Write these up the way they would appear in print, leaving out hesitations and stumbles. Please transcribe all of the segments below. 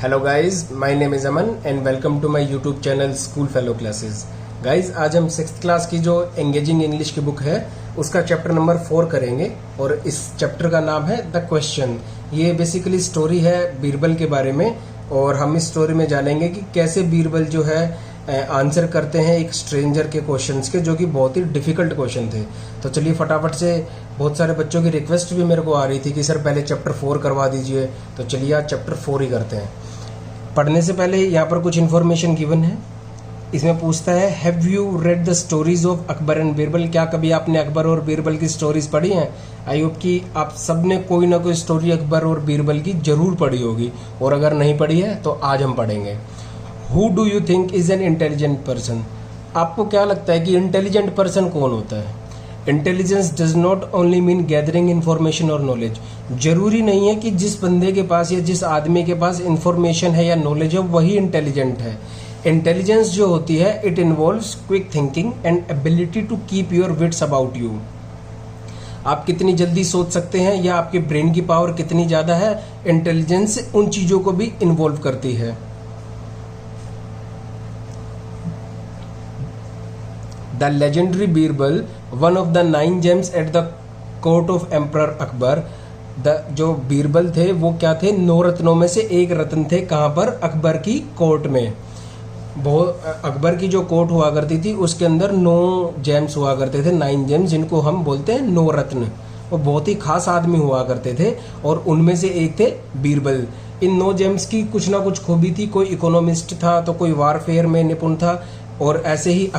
Hello guys, my name is Aman and welcome to my YouTube channel school fellow classes. Guys, आज हम 6th class की जो engaging English की book है उसका चैप्टर नंबर 4 करेंगे और इस चैप्टर का नाम है द क्वेश्चन। ये बेसिकली स्टोरी है बीरबल के बारे में और हम इस स्टोरी में जानेंगे कि कैसे बीरबल जो है आंसर करते हैं एक स्ट्रेंजर के क्वेश्चंस के, जो कि बहुत ही डिफिकल्ट क्वेश्चन थे। तो चलिए फटाफट से, बहुत सारे बच्चों की रिक्वेस्ट भी मेरे को आ रही थी कि सर पहले चैप्टर 4 करवा दीजिए, तो चलिए आज चैप्टर 4 ही करते हैं। पढ़ने से पहले यहाँ पर कुछ इन्फॉर्मेशन गिवन है। इसमें पूछता है, have you read the stories of Akbar and Birbal? क्या कभी आपने अकबर और बीरबल की स्टोरीज पढ़ी हैं? आई होप कि आप सब ने कोई ना कोई स्टोरी अकबर और बीरबल की जरूर पढ़ी होगी, और अगर नहीं पढ़ी है तो आज हम पढ़ेंगे। Who do you think is an intelligent person? आपको क्या लगता है कि इंटेलिजेंट पर्सन कौन होता है? Intelligence does not only mean gathering information और नॉलेज। जरूरी नहीं है कि जिस बंदे के पास या जिस आदमी के पास इंफॉर्मेशन है या नॉलेज है वही इंटेलिजेंट है। इंटेलिजेंस जो होती है, it involves quick thinking and ability to keep your wits about you. आप कितनी जल्दी सोच सकते हैं या आपके ब्रेन की पावर कितनी ज्यादा है, इंटेलिजेंस उन चीजों को भी इन्वॉल्व करती है। The legendary Birbal, one of the 9 gems at the court of Emperor Akbar. जो बीरबल थे वो क्या थे? 9 रत्नों में से एक रत्न थे। कहाँ पर? अकबर की कोर्ट में। अकबर की जो कोर्ट हुआ करती थी उसके अंदर 9 जेम्स हुआ करते थे, 9 जेम्स, जिनको हम बोलते हैं 9 रत्न। वो बहुत ही खास आदमी हुआ करते थे और उनमें से एक थे बीरबल। इन 9 जेम्स की कुछ ना कुछ खूबी थी। कोई इकोनॉमिस्ट था तो कोई वारफेयर में निपुण था, और ऐसे ही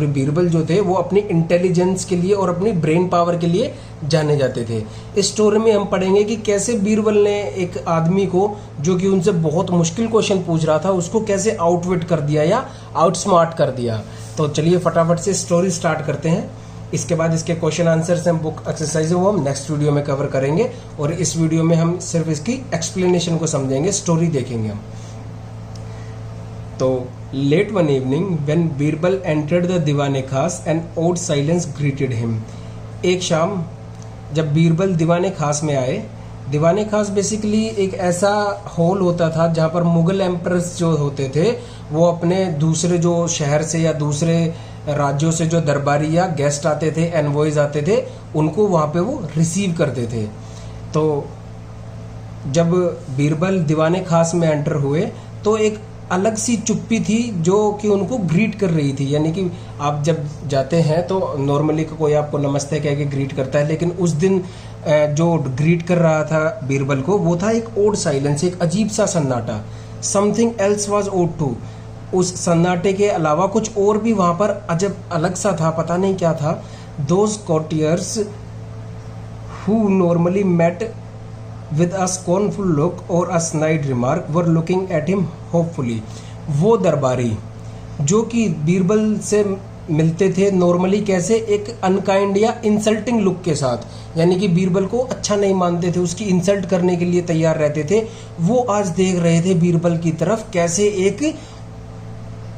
बीरबल जो थे वो अपनी इंटेलिजेंस के लिए और अपनी ब्रेन पावर के लिए जाने जाते थे। इस स्टोरी में हम पढ़ेंगे कि कैसे बीरबल ने एक आदमी को, जो कि उनसे बहुत मुश्किल क्वेश्चन पूछ रहा था, उसको कैसे आउटविट कर दिया या आउटस्मार्ट कर दिया। तो चलिए फटाफट से स्टोरी स्टार्ट करते हैं। इसके बाद इसके क्वेश्चन आंसर से हम बुक एक्सरसाइज वो हम नेक्स्ट वीडियो में कवर करेंगे, और इस वीडियो में हम सिर्फ इसकी एक्सप्लेनेशन को समझेंगे, स्टोरी देखेंगे हम। तो late one evening when Birbal entered the Diwane Khas and odd silence greeted him. एक शाम जब बीरबल दीवाने खास में आए, दीवाने खास बेसिकली एक ऐसा हॉल होता था जहां पर मुगल एम्परर्स जो होते थे वो अपने दूसरे जो शहर से या दूसरे राज्यों से जो दरबारी या गेस्ट आते थे, एनवॉयज आते थे, उनको वहां पे वो रिसीव करते थे। तो जब बीरबल दीवाने खास में एंटर हुए तो एक अलग सी चुप्पी थी जो कि उनको ग्रीट कर रही थी। यानी कि आप जब जाते हैं तो नॉर्मली कोई आपको नमस्ते कह के ग्रीट करता है, लेकिन उस दिन जो ग्रीट कर रहा था बीरबल को वो था एक ओड साइलेंस, एक अजीब सा सन्नाटा। Something else was odd too. उस सन्नाटे के अलावा कुछ और भी वहां पर अजब अलग सा था, पता नहीं क्या था। Those courtiers who normally met with a scornful look or a snide remark were looking at him hopefully। वो दरबारी जो कि बीरबल से मिलते थे नॉर्मली कैसे, एक अनकाइंड या इंसल्टिंग लुक के साथ, यानी कि बीरबल को अच्छा नहीं मानते थे, उसकी इंसल्ट करने के लिए तैयार रहते थे। वो आज देख रहे थे बीरबल की तरफ कैसे एक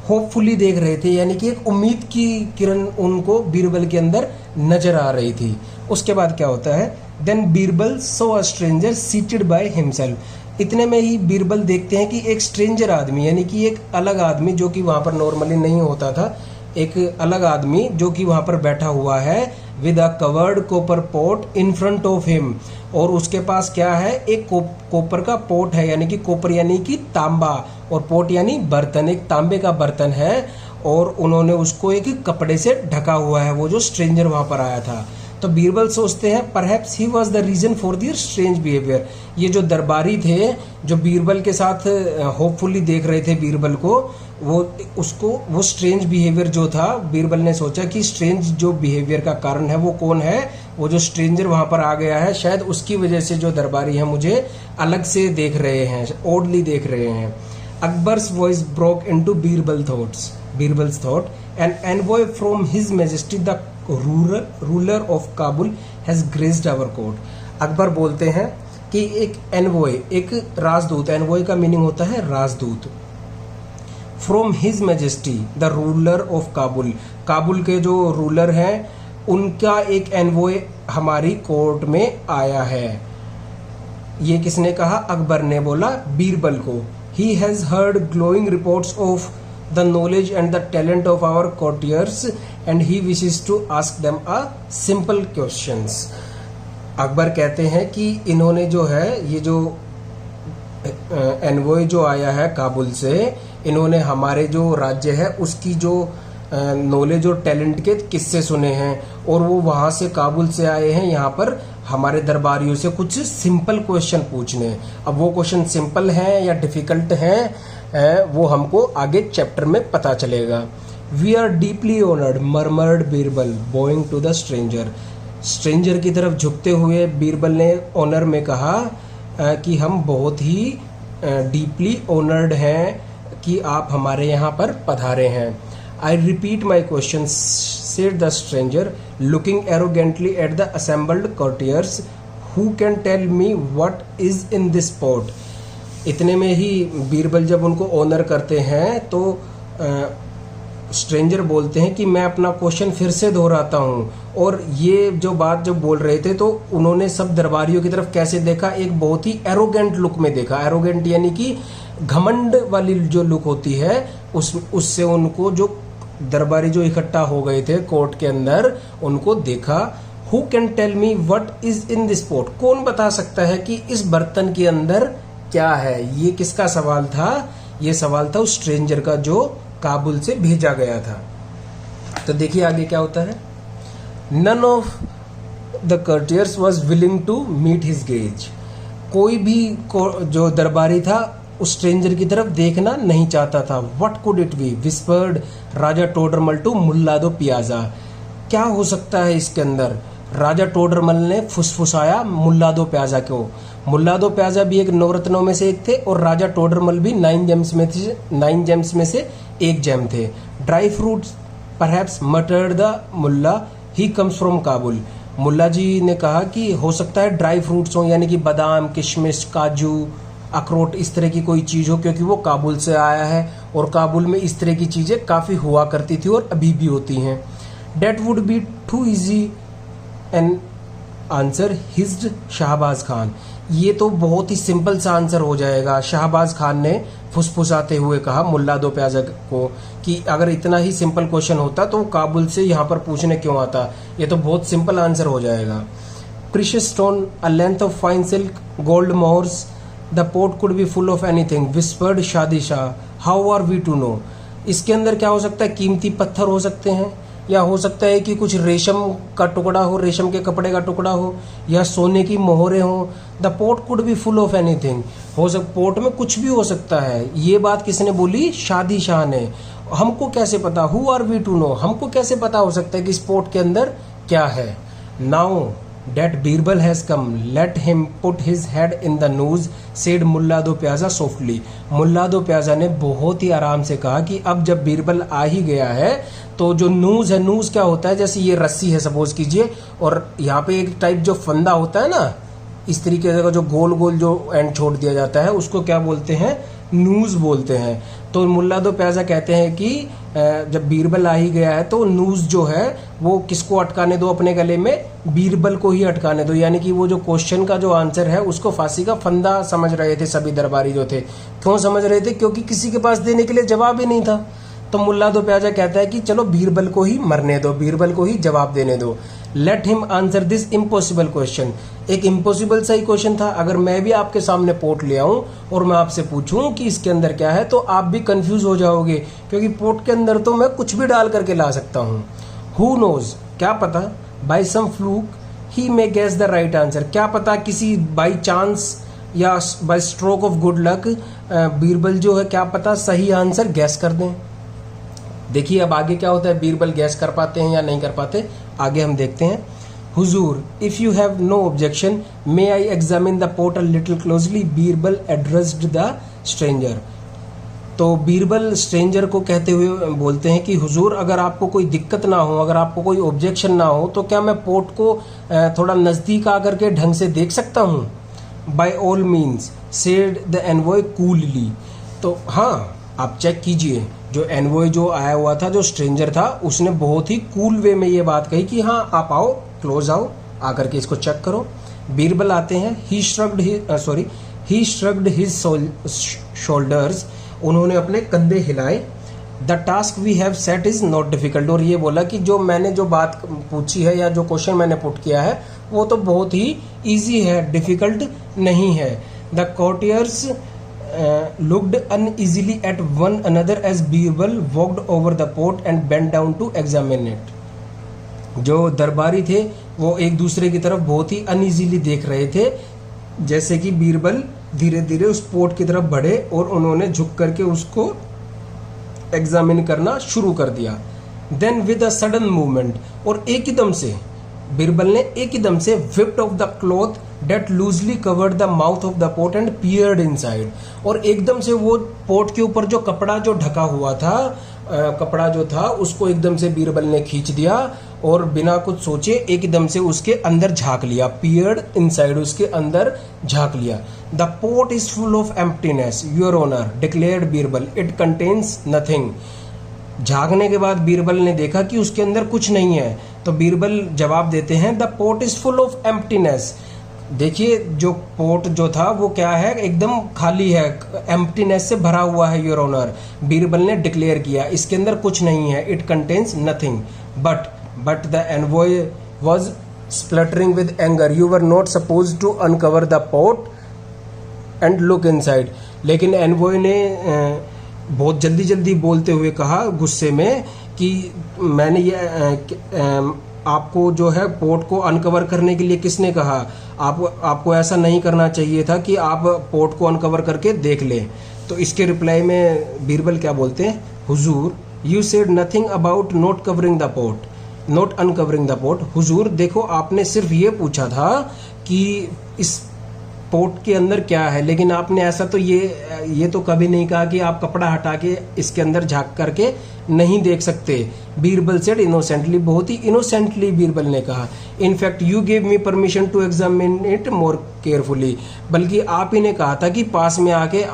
होपफुली देख रहे थे, यानी कि एक उम्मीद की किरण उनको बीरबल के अंदर नजर आ रही थी। उसके बाद क्या होता है, then Birbal saw a stranger seated by himself. इतने में ही बीरबल देखते हैं कि एक स्ट्रेंजर आदमी, यानी कि एक अलग आदमी जो कि वहां पर नॉर्मली नहीं होता था, एक अलग आदमी जो कि वहां पर बैठा हुआ है with a covered copper pot in front of him. और उसके पास क्या है, एक कॉपर का पॉट है, यानी कि कॉपर यानी कि तांबा, और पॉट यानी बर्तन, एक तांबे का बर्तन है, और उन्होंने उसको एक कपड़े से ढका हुआ है, वो जो स्ट्रेंजर वहां पर आया था। तो बीरबल सोचते हैं perhaps he was the reason for their strange behaviour. ये जो दरबारी थे जो बीरबल के साथ होपफुली देख रहे थे बीरबल को, वो स्ट्रेंज बिहेवियर जो था, बीरबल ने सोचा कि स्ट्रेंज जो बिहेवियर का कारण है वो कौन है, वो जो स्ट्रेंजर वहां पर आ गया है, शायद उसकी वजह से जो दरबारी है मुझे अलग से देख रहे हैं, ओडली देख रहे हैं। Akbar's voice broke into Birbal's thought an envoy from his majesty the ruler of Kabul has graced our court. Akbar बोलते हैं कि एक एनवॉय, एक राजदूत, एनवॉय का मीनिंग होता है राजदूत, from his majesty the ruler of Kabul, Kabul के जो रूलर हैं उनका एक एनवॉय हमारी कोर्ट में आया है। ये किसने कहा? अकबर ने बोला बीरबल को। He has heard glowing reports of the knowledge and the talent of our courtiers and he wishes to ask them a simple questions. Akbar कहते हैं कि इन्होंने जो है, ये जो एनवॉय जो आया है काबुल से, इन्होंने हमारे जो राज्य है उसकी जो नॉलेज और टैलेंट के किस्से सुने हैं, और वो वहां से काबुल से आए हैं यहाँ पर हमारे दरबारियों से कुछ सिंपल क्वेश्चन पूछने। अब वो क्वेश्चन सिंपल हैं या डिफिकल्ट हैं वो हमको आगे चैप्टर में पता चलेगा। We are deeply honoured murmured Birbal bowing to the stranger. Stranger की तरफ झुकते हुए बीरबल ने ऑनर में कहा कि हम बहुत ही डीपली ऑनर्ड हैं कि आप हमारे यहाँ पर पधारे हैं। I repeat my question said the stranger, looking arrogantly at the assembled courtiers. Who can tell me what is in this pot? इतने में ही बीरबल जब उनको ऑनर करते हैं तो स्ट्रेंजर बोलते हैं कि मैं अपना क्वेश्चन फिर से दोहराता हूँ। और ये जो बात जब बोल रहे थे तो उन्होंने सब दरबारियों की तरफ कैसे देखा? एक बहुत ही एरोगेंट लुक में देखा। एरोगेंट यानी कि घमंड वाली जो लुक होती है उससे उनको जो दरबारी जो इकट्ठा हो गए थे कोर्ट के अंदर उनको देखा। Who can tell me what is in this pot? कौन बता सकता है कि इस बर्तन के अंदर क्या है? ये किसका सवाल था? ये सवाल था उस स्ट्रेंजर का जो काबुल से भेजा गया था। तो देखिए आगे क्या होता है। None of the courtiers was willing to meet his gaze. कोई भी जो दरबारी था उस स्ट्रेंजर की तरफ देखना नहीं चाहता था। What could it be? Whispered Raja Todarmal to Mulla Do Piyaza. क्या हो सकता है इसके अंदर? राजा टोडरमल ने फुसफुसाया मुल्लादो प्याजा को। मुल्लादो प्याजा भी एक नवरत्नों में से एक थे और राजा टोडरमल भी 9 जेम्स में से एक जेम थे। Dry fruits perhaps muttered the Mulla, he comes from Kabul. Mulla ji ने कहा कि हो सकता है ड्राई फ्रूट्स हो, यानी कि बादाम, किशमिश, काजू, अखरोट, इस तरह की कोई चीज हो, क्योंकि वो काबुल से आया है और काबुल में इस तरह की चीजें काफी हुआ करती थी और अभी भी होती हैं। That would be too easy an answer hissed Shahbaz Khan. ये तो बहुत ही सिंपल सा आंसर हो जाएगा। शाहबाज खान ने फुसफुसाते हुए कहा मुल्लादो प्याजा को कि अगर इतना ही सिंपल क्वेश्चन होता तो काबुल से यहाँ पर पूछने क्यों आता? ये तो बहुत सिंपल आंसर हो जाएगा। Precious stone, a length of fine silk, gold mohurs, the pot could be full of anything, whispered Shadi Shah, how are we to know? इसके अंदर क्या हो सकता है? कीमती पत्थर हो सकते हैं, या हो सकता है कि कुछ रेशम का टुकड़ा हो, रेशम के कपड़े का टुकड़ा हो, या सोने की मोहरें हो। The pot could be full of anything, pot में कुछ भी हो सकता है। ये बात किसने बोली? शादी शाह ने। हमको कैसे पता? Who are we to know? हमको कैसे पता हो सकता है कि इस पोट के अंदर क्या है? Now that Birbal has come, let him put his head in the noose, said Mulla Do Pyaza softly. Mulla Do Pyaza ने बहुत ही आराम से कहा कि अब जब बीरबल आ ही गया है तो जो नूज है, नूज क्या होता है? जैसे ये रस्सी है सपोज कीजिए, और यहाँ पे एक टाइप जो फंदा होता है ना, इस तरीके से जो गोल गोल जो एंड छोड़ दिया जाता है उसको क्या बोलते हैं? नूज बोलते हैं। तो मुल्लादो प्याजा कहते हैं कि जब बीरबल आ ही गया है तो नूज जो है वो किसको अटकाने दो अपने गले में? बीरबल को ही अटकाने दो। यानी कि वो जो क्वेश्चन का जो आंसर है उसको फांसी का फंदा समझ रहे थे सभी दरबारी जो थे। क्यों समझ रहे थे? क्योंकि किसी के पास देने के लिए जवाब ही नहीं था। तो मुल्लादो प्याजा कहता है कि चलो बीरबल को ही मरने दो, बीरबल को ही जवाब देने दो। Let him answer this impossible question. एक इम्पॉसिबल सा ही क्वेश्चन था। अगर मैं भी आपके सामने पोट ले आऊं और मैं आपसे पूछूं कि इसके अंदर क्या है तो आप भी कंफ्यूज हो जाओगे, क्योंकि पोट के अंदर तो मैं कुछ भी डाल करके ला सकता हूं। Who knows? क्या पता? By some fluke he may guess the right answer. क्या पता किसी बाई चांस या by stroke of good luck Birbal जो है क्या पता सही आंसर गैस कर दें। देखिए अब आगे क्या होता है, बीरबल गैस कर पाते हैं या नहीं कर पाते, आगे हम देखते हैं। हुजूर, if you have no objection may I examine the pot a little closely, Birbal addressed the stranger. तो बीरबल स्ट्रेंजर को कहते हुए बोलते हैं कि हुजूर अगर आपको कोई दिक्कत ना हो, अगर आपको कोई ऑब्जेक्शन ना हो तो क्या मैं पोट को थोड़ा नजदीक आकर के ढंग से देख सकता हूँ? By all means said the envoy coolly. तो हाँ, आप चेक कीजिए, जो एनवॉय जो आया हुआ था, जो स्ट्रेंजर था, उसने बहुत ही कूल वे में ये बात कही कि हाँ आप आओ, क्लोज आओ, आकर के इसको चेक करो। बीरबल आते हैं, ही श्रग्ड हिज शोल्डर्स, उन्होंने अपने कंधे हिलाए। The task we have set is not difficult, और ये बोला कि जो मैंने जो बात पूछी है या जो क्वेश्चन मैंने पुट किया है वो तो बहुत ही इजी है, डिफिकल्ट नहीं है। The courtiers looked uneasily at one another as Birbal walked over the pot and bent down to examine it. जो दरबारी थे वो एक दूसरे की तरफ बहुत ही अनइजीली देख रहे थे, जैसे कि बीरबल धीरे धीरे उस पोट की तरफ बढ़े और उन्होंने झुक करके उसको एग्जामिन करना शुरू कर दिया। Then with a sudden movement, और एकदम से बीरबल ने एकदम से whipped off the cloth that loosely covered the mouth of the pot and peered inside, और एकदम से वो पोट के ऊपर जो कपड़ा जो ढका हुआ था, कपड़ा जो था उसको एकदम से बीरबल ने खींच दिया और बिना कुछ सोचे एकदम से उसके अंदर झांक लिया। peered inside, उसके अंदर झांक लिया। The pot is full of emptiness, your honor, declared Birbal, it contains nothing. झांकने के बाद बीरबल ने देखा कि उसके अंदर कुछ नहीं है, तो बीरबल जवाब देते हैं the pot is full of emptiness. देखिए जो पोट जो था वो क्या है, एकदम खाली है, एम्प्टीनेस से भरा हुआ है योर ऑनर। बीरबल ने डिक्लेयर किया इसके अंदर कुछ नहीं है, it contains nothing. But the envoy was spluttering with anger, you were not suppose to uncover the pot and look inside. लेकिन एनवॉय ने बहुत जल्दी जल्दी बोलते हुए कहा गुस्से में कि मैंने ये आपको जो है पोट को अनकवर करने के लिए किसने कहा, आपको ऐसा नहीं करना चाहिए था कि आप पोट को अनकवर करके देख लें। तो इसके रिप्लाई में बीरबल क्या बोलते हैं, हुजूर you said nothing about not covering the pot, not uncovering the pot. हुजूर देखो आपने सिर्फ ये पूछा था कि इस पोट के अंदर क्या है, लेकिन आपने ऐसा तो ये तो कभी नहीं कहा कि आप कपड़ा हटा के इसके अंदर झांक करके नहीं देख सकते। बीरबल सेड इनोसेंटली, बहुत ही इनोसेंटली बीरबल ने कहा। In fact you give me permission to examine it more carefully, बल्कि आप ही ने कहा था कि पास में आके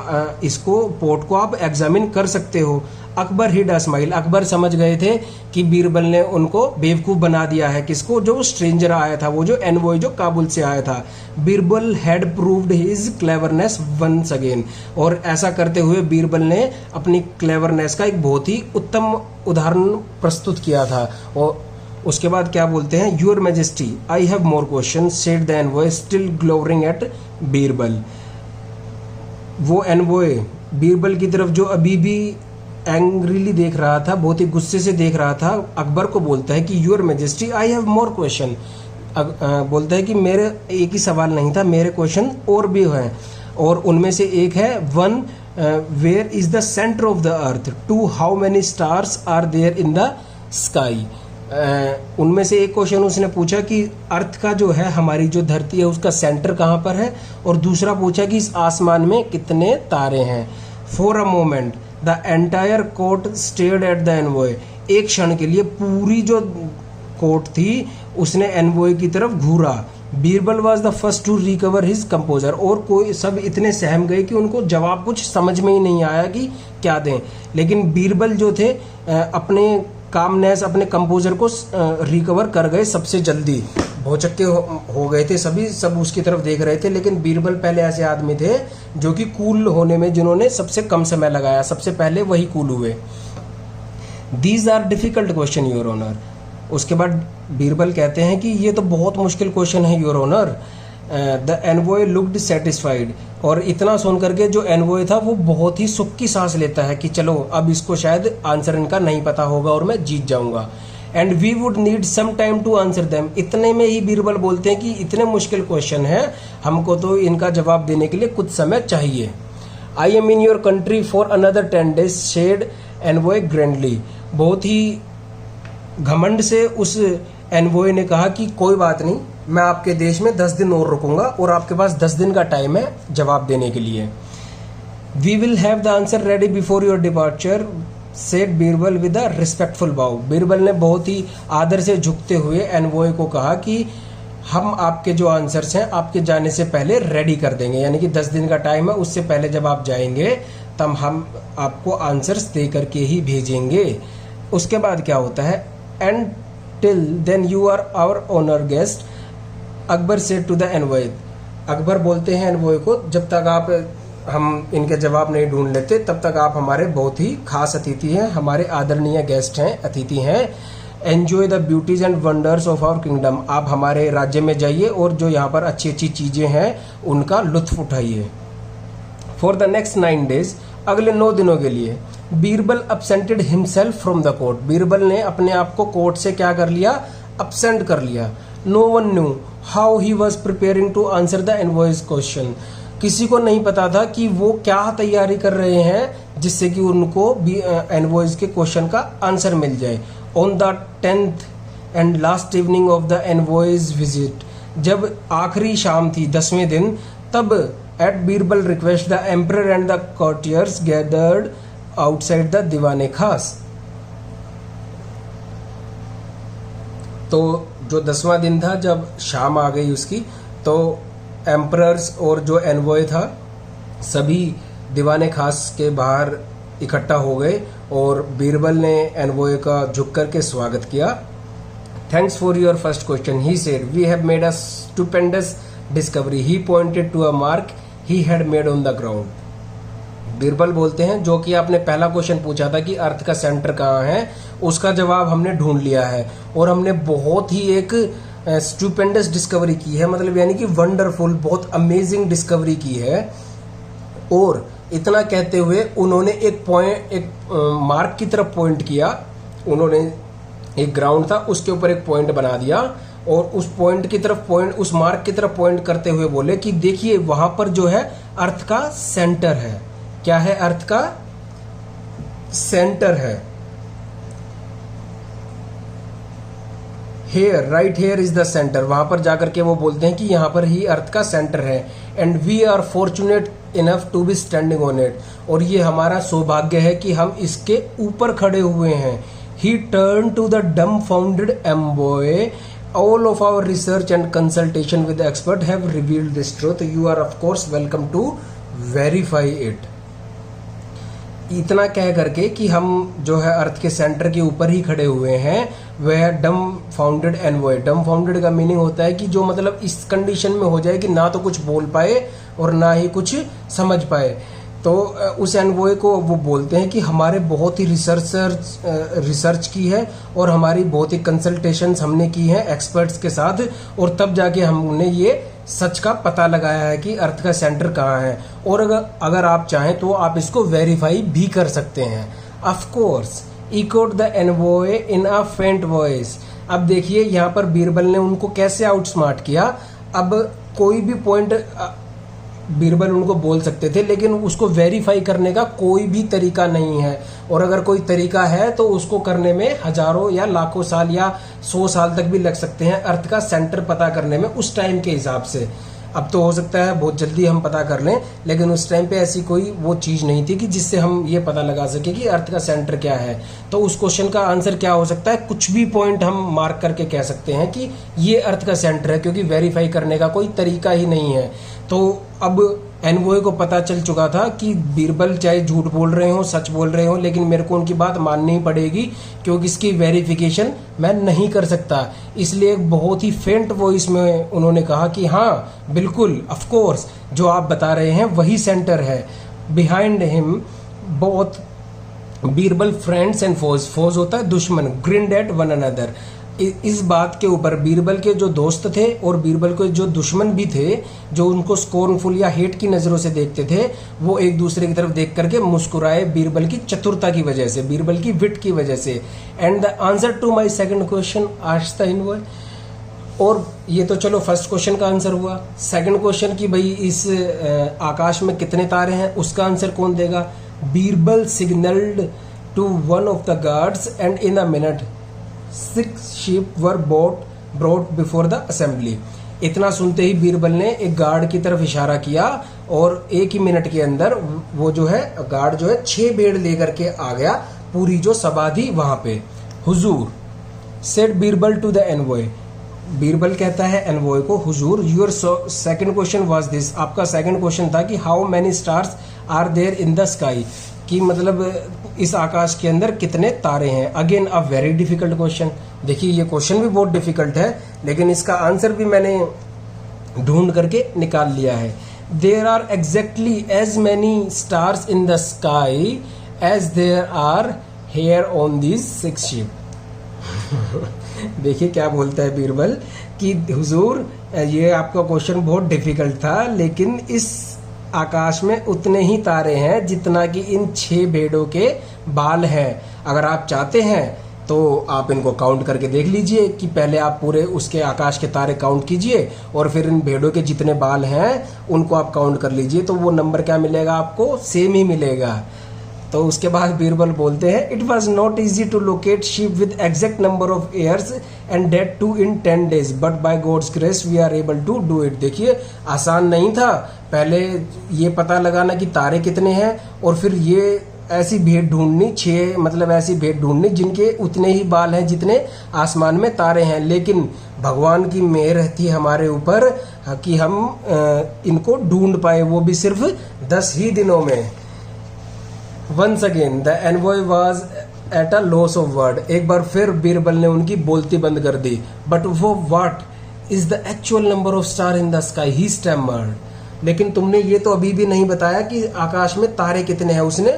इसको पोट को आप एग्जामिन कर सकते हो। Akbar hid a smile, Akbar समझ गए थे कि बीरबल ने उनको बेवकूफ़ बना दिया है। किसको, जो स्ट्रेंजर आया था, वो जो एनवॉय जो काबुल से आया था। Birbal had proved his cleverness once again, और ऐसा करते हुए बीरबल ने अपनी क्लेवरनेस का एक बहुत ही उत्तम उदाहरण प्रस्तुत किया था। और उसके बाद क्या बोलते हैं, your majesty I have more question said the envoy still glowering at Birbal. वो एनवॉय बीरबल की तरफ जो अभी भी एंग्रीली देख रहा था, बहुत ही गुस्से से देख रहा था, अकबर को बोलता है कि your majesty I have more question. बोलता है कि मेरे एक ही सवाल नहीं था, मेरे क्वेश्चन और भी हैं, और उनमें से एक है one where is the centre of the earth, two how many stars are there in the sky. उनमें से एक क्वेश्चन उसने पूछा कि अर्थ का जो है, हमारी जो धरती है उसका सेंटर कहाँ पर है, और दूसरा पूछा कि इस आसमान में कितने तारे हैं। For a moment the entire court stared at the envoy, एक क्षण के लिए पूरी जो कोर्ट थी उसने एनवॉय की तरफ घूरा। Birbal was the first to recover his composure, और कोई सब इतने सहम गए कि उनको जवाब कुछ समझ में ही नहीं आया कि क्या दें। लेकिन बीरबल जो थे अपने कामनेस, अपने कंपोजर को रिकवर कर गए सबसे जल्दी। भौचक्के हो गए थे सभी, सब उसकी तरफ देख रहे थे, लेकिन बीरबल पहले ऐसे आदमी थे जो कि कूल होने में जिन्होंने सबसे कम समय लगाया, सबसे पहले वही कूल हुए। These are difficult question your honour. उसके बाद बीरबल कहते हैं कि ये तो बहुत मुश्किल क्वेश्चन है your honour. The envoy looked satisfied, और इतना सुन करके जो एनवॉय था वो बहुत ही सुख की सांस लेता है कि चलो अब इसको शायद आंसर इनका नहीं पता होगा और मैं जीत जाऊंगा। And we would need some time to answer them, इतने में ही बीरबल बोलते हैं कि इतने मुश्किल क्वेश्चन है, हमको तो इनका जवाब देने के लिए कुछ समय चाहिए। I am in your country for another 10 days, said envoy grandly. बहुत ही घमंड से उस एनवॉय ने कहा कि कोई बात नहीं, मैं आपके देश में 10 दिन और रुकूंगा और आपके पास 10 दिन का टाइम है जवाब देने के लिए। We will have the answer ready before your departure, said Birbal with a respectful bow. Birbal ने बहुत ही आदर से झुकते हुए एनवॉय को कहा कि हम आपके जो आंसर्स हैं आपके जाने से पहले रेडी कर देंगे, यानी कि 10 दिन का टाइम है, उससे पहले जब आप जाएंगे तब हम आपको आंसर्स दे करके ही भेजेंगे। उसके बाद क्या होता है, and till then you are our honour guest, Akbar said to the envoy, Akbar बोलते हैं एनवॉय को, जब तक आप हम इनके जवाब नहीं ढूंढ लेते तब तक आप हमारे बहुत ही खास अतिथि हैं, हमारे आदरणीय गेस्ट हैं, अतिथि हैं। Enjoy the beauties and wonders of our kingdom, आप हमारे राज्य में जाइए और जो यहाँ पर अच्छी अच्छी चीजें हैं उनका लुत्फ उठाइए। फॉर द नेक्स्ट 9 days, अगले 9 दिनों के लिए Birbal absented himself from the court, Birbal ने अपने आप को कोर्ट से क्या कर लिया, अपसेंट कर लिया। No one knew how he was preparing to answer the envoy's question, किसी को नहीं पता था कि वो क्या तैयारी कर रहे हैं जिससे कि उनको एनवॉयज के क्वेश्चन का आंसर मिल जाए। On the 10th and last evening of the envoy's visit, जब आखिरी शाम थी 10वें दिन, तब at Birbal request the emperor and the courtiers gathered outside the Diwane Khas. तो जो 10वां दिन था, जब शाम आ गई उसकी, तो एम्परर्स और जो एनवॉय था सभी दीवाने खास के बाहर इकट्ठा हो गए और बीरबल ने एनवॉय का झुक करके स्वागत किया। Thanks for your first question, he said, we have made a stupendous discovery, he pointed to a mark he had made on the ground. Birbal बोलते हैं, जो कि आपने पहला क्वेश्चन पूछा था कि अर्थ का सेंटर कहाँ है, उसका जवाब हमने ढूंढ लिया है और हमने बहुत ही एक स्टुपेंडस डिस्कवरी की है, मतलब यानी कि वंडरफुल, बहुत अमेजिंग डिस्कवरी की है। और इतना कहते हुए उन्होंने एक मार्क की तरफ पॉइंट किया, उन्होंने एक ग्राउंड था उसके ऊपर एक पॉइंट बना दिया और उस पॉइंट की तरफ उस मार्क की तरफ पॉइंट करते हुए बोले कि देखिए वहां पर जो है अर्थ का सेंटर है। क्या है? अर्थ का सेंटर है। Here, right here is the centre, वहां पर जाकर के वो बोलते हैं कि यहां पर ही अर्थ का सेंटर है। And we are fortunate enough to be standing on it, और ये हमारा सौभाग्य है कि हम इसके ऊपर खड़े हुए हैं। He turn to the dumbfounded envoy, all of our research and consultation with the expert have revealed this truth, you are of course welcome to verify it। इतना कह करके कि हम जो है अर्थ के सेंटर के ऊपर ही खड़े हुए हैं, वह डम्बफाउंडेड एनवॉय। डम्बफाउंडेड का मीनिंग होता है कि जो मतलब इस कंडीशन में हो जाए कि ना तो कुछ बोल पाए और ना ही कुछ समझ पाए। तो उस एनवॉय को वो बोलते हैं कि हमारे बहुत ही रिसर्च की है और हमारी बहुत ही कंसल्टेशंस हमने की हैं एक्सपर्ट्स के साथ, और तब जाके हमने ये सच का पता लगाया है कि अर्थ का सेंटर कहाँ है। और अगर आप चाहें तो आप इसको वेरीफाई भी कर सकते हैं। Of course echoed the envoy in a faint voice. अब देखिए यहाँ पर बीरबल ने उनको कैसे आउटस्मार्ट किया। अब कोई भी पॉइंट बीरबल उनको बोल सकते थे, लेकिन उसको वेरीफाई करने का कोई भी तरीका नहीं है, और अगर कोई तरीका है तो उसको करने में हजारों या लाखों साल या 100 साल तक भी लग सकते हैं अर्थ का सेंटर पता करने में उस टाइम के हिसाब से। अब तो हो सकता है बहुत जल्दी हम पता कर लें, लेकिन उस टाइम पे ऐसी कोई वो चीज नहीं थी कि जिससे हम ये पता लगा सके कि अर्थ का सेंटर क्या है। तो उस क्वेश्चन का आंसर क्या हो सकता है? कुछ भी पॉइंट हम मार्क करके कह सकते हैं कि ये अर्थ का सेंटर है, क्योंकि वेरीफाई करने का कोई तरीका ही नहीं है। तो अब एनवॉय को पता चल चुका था कि बीरबल चाहे झूठ बोल रहे हो सच बोल रहे हो, लेकिन मेरे को उनकी बात माननी ही पड़ेगी, क्योंकि इसकी वेरिफिकेशन मैं नहीं कर सकता। इसलिए एक बहुत ही फेंट वॉइस में उन्होंने कहा कि हाँ बिल्कुल, ऑफ कोर्स, जो आप बता रहे हैं वही सेंटर है। Behind him both Birbal friends and foes, foes होता है दुश्मन, ग्रिन्ड एट वन अनदर। इस बात के ऊपर बीरबल के जो दोस्त थे और बीरबल के जो दुश्मन भी थे, जो उनको स्कोर्नफुल या हेट की नजरों से देखते थे, वो एक दूसरे की तरफ देख करके मुस्कुराए बीरबल की चतुरता की वजह से, बीरबल की विट की वजह से। And the answer to my second question asked the envoy, और ये तो चलो फर्स्ट क्वेश्चन का आंसर हुआ। सेकंड क्वेश्चन की भाई इस आकाश में कितने तारे हैं, उसका आंसर कौन देगा? Birbal signalled to one of the guards and in a minute 6 sheep were brought before the assembly। इतना सुनते ही बीरबल ने एक गार्ड की तरफ इशारा किया और एक ही मिनट के अंदर वो जो है गार्ड जो है 6 भेड़ लेकर के आ गया, पूरी जो सभा थी वहां पे। हुजूर said Birbal to the envoy, Birbal कहता है एनवॉय को, हुजूर your second question was this, आपका सेकंड क्वेश्चन था कि how many stars are there in the sky, कि मतलब इस आकाश के अंदर कितने तारे हैं। Again a very difficult question. देखिए ये क्वेश्चन भी बहुत डिफिकल्ट है, लेकिन इसका आंसर भी मैंने ढूंढ करके निकाल लिया है। There are exactly as many stars in the sky as there are hair on this 6 sheep. देखिए क्या बोलता है बीरबल कि हुजूर ये आपका क्वेश्चन बहुत डिफिकल्ट था, लेकिन इस आकाश में उतने ही तारे हैं जितना कि इन 6 भेड़ों के बाल हैं। अगर आप चाहते हैं तो आप इनको काउंट करके देख लीजिए कि पहले आप पूरे उसके आकाश के तारे काउंट कीजिए और फिर इन भेड़ों के जितने बाल हैं उनको आप काउंट कर लीजिए, तो वो नंबर क्या मिलेगा आपको, सेम ही मिलेगा। तो उसके बाद बीरबल बोलते हैं it was not easy to locate sheep with exact number of years and that too in 10 days but by god's grace we are able to do it. देखिए आसान नहीं था पहले ये पता लगाना कि तारे कितने हैं और फिर ये ऐसी भेड़ ढूंढनी, 6 मतलब ऐसी भेड़ ढूंढनी जिनके उतने ही बाल हैं जितने आसमान में तारे हैं। लेकिन भगवान की मेहर थी हमारे ऊपर कि हम इनको ढूंढ पाए, वो भी सिर्फ 10 ही दिनों में। Once again the envoy was at a loss of word। एक बार फिर बीरबल ने उनकी बोलती बंद कर दी। But वो what is the actual number of star in the sky? He stammered। लेकिन तुमने ये तो अभी भी नहीं बताया कि आकाश में तारे कितने हैं। उसने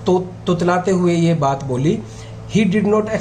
तो तुतलाते हुए ये बात बोली। He did not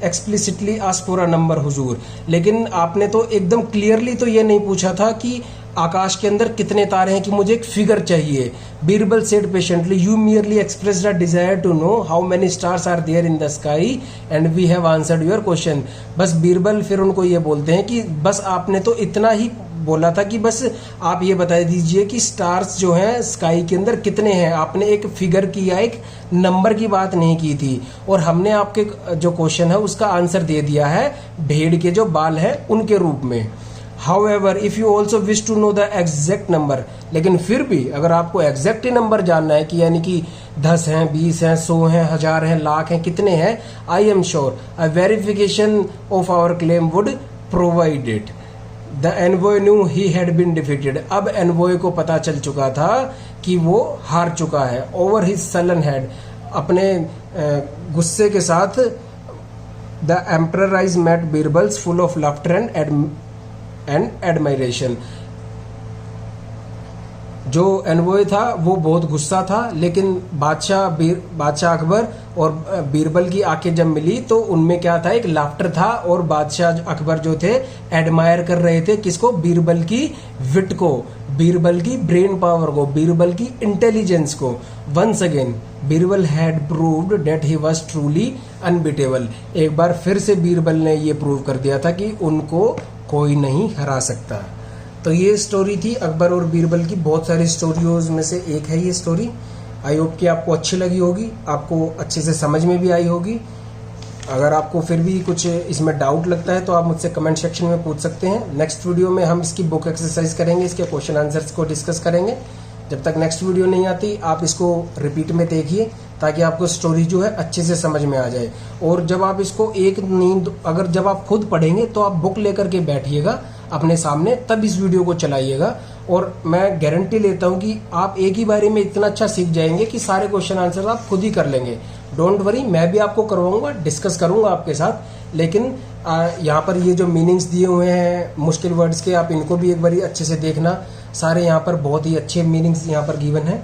explicitly ask for a number हुजूर। लेकिन आपने तो एकदम क्लियरली तो ये नहीं पूछा था कि आकाश के अंदर कितने तारे हैं, कि मुझे एक फिगर चाहिए। Birbal said patiently you merely expressed a desire to know how many stars are there in the sky and we have answered your question. बस बीरबल फिर उनको ये बोलते हैं कि बस आपने तो इतना ही बोला था कि बस आप ये बता दीजिए कि स्टार्स जो हैं स्काई के अंदर कितने हैं। आपने एक फिगर की या एक नंबर की बात नहीं की थी और हमने आपके जो क्वेश्चन है उसका आंसर दे दिया है भेड़ के जो बाल हैं उनके रूप में। However, if you also wish to know the exact number, लेकिन फिर भी अगर आपको एग्जैक्ट नंबर जानना है कि यानी कि 10 हैं, 20 हैं, 100 हैं, 1000 हैं, लाख हैं, कितने हैं, I am sure a verification of our claim would provide it. The envoy knew he had been defeated. अब एनवॉय को पता चल चुका था कि वो हार चुका है। ओवर हिज सलन हेड, अपने गुस्से के साथ the emperor eyes met Birbal's full of laughter and admiration. जो एनवॉय था वो बहुत गुस्सा था, लेकिन बादशाह अकबर और बीरबल की आंखें जब मिली तो उनमें क्या था, एक लाफ्टर था और बादशाह अकबर जो थे एडमायर कर रहे थे किसको, बीरबल की विट को, बीरबल की ब्रेन पावर को, बीरबल की इंटेलिजेंस को। Once again Birbal had proved that he was truly unbeatable. एक बार फिर से बीरबल ने ये प्रूव कर दिया था कि उनको कोई नहीं हरा सकता। तो ये स्टोरी थी अकबर और बीरबल की। बहुत सारी स्टोरीज में से एक है ये स्टोरी। आई होप कि आपको अच्छी लगी होगी, आपको अच्छे से समझ में भी आई होगी। अगर आपको फिर भी कुछ इसमें डाउट लगता है तो आप मुझसे कमेंट सेक्शन में पूछ सकते हैं। नेक्स्ट वीडियो में हम इसकी बुक एक्सरसाइज करेंगे, इसके क्वेश्चन आंसर्स को डिस्कस करेंगे। जब तक नेक्स्ट वीडियो नहीं आती आप इसको रिपीट में देखिए ताकि आपको स्टोरी जो है अच्छे से समझ में आ जाए। और जब आप इसको एक नींद, अगर जब आप खुद पढ़ेंगे तो आप बुक लेकर के बैठिएगा अपने सामने, तब इस वीडियो को चलाइएगा। और मैं गारंटी लेता हूं कि आप एक ही बारे में इतना अच्छा सीख जाएंगे कि सारे क्वेश्चन आंसर आप खुद ही कर लेंगे। डोंट वरी, मैं भी आपको करवाऊंगा, डिस्कस करूंगा आपके साथ। लेकिन यहाँ पर ये जो मीनिंग्स दिए हुए हैं मुश्किल वर्ड्स के, आप इनको भी एक बार अच्छे से देखना। सारे यहाँ पर बहुत ही अच्छे मीनिंग्स यहाँ पर गिवन है।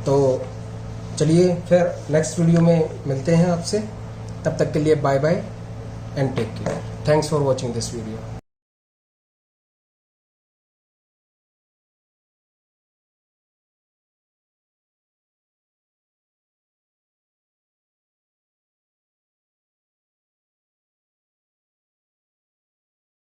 तो चलिए फिर नेक्स्ट वीडियो में मिलते हैं आपसे। तब तक के लिए bye bye and take care. Thanks for watching this video.